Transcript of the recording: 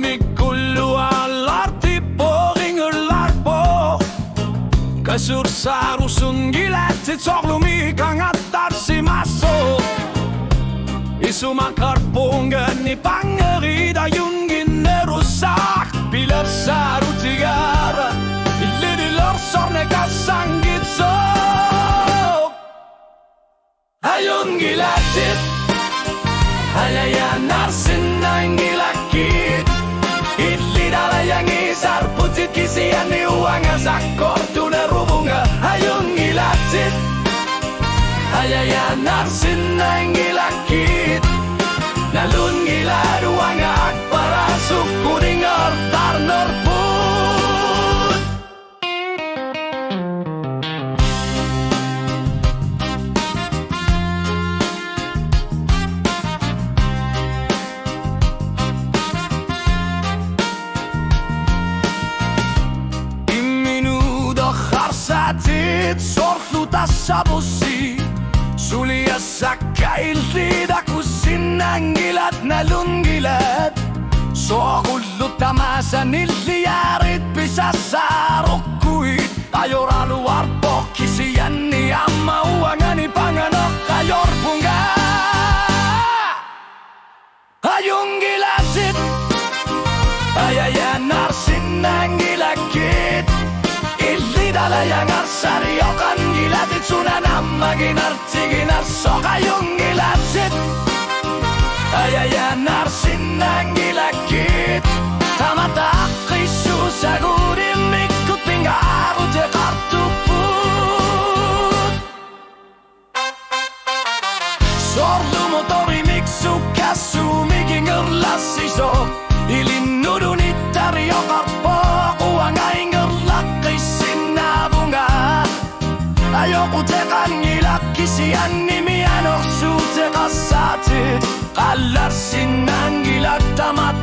mikulualarti poringelarpo kasursarusun gilati soglumi kangatasi maso isumakar pongan ni pangerida yung ginerusak pilar saru tigara ilidilor sorne kasanggit so ayun gilatit ayayan narsin na ngilakit itlidala yang isar putit kisian ni uanga sakor tunarubunga ayun gilatit ayayan narsin na ngilakit nalun gilaruang para suku dengar tarner pun iminudo kharsatit sorfluta sabosi Sulia sakail tidak kusinang gilat nalun gilat Sokulut tamasan iliarit bisa sarukuit Ayor aluar pokisian ni amauangan ni panganok ayor bunga Ayung gilatit ayayan narsin nang gilakit Ilidala yang arsariokan gilatit sunanam maginartiginar sokayung gilatit ayayan narsin nang gilakit tamata kisusagudim ikut pinggaru je kartuput sordu motori miksu kasu miginger lasiso ilinuduni tario karpo uang ainger lakisin nabunga ayoko tekan ngilak kisian ni mianok su tekasatit Kalarsin ang gilak tamat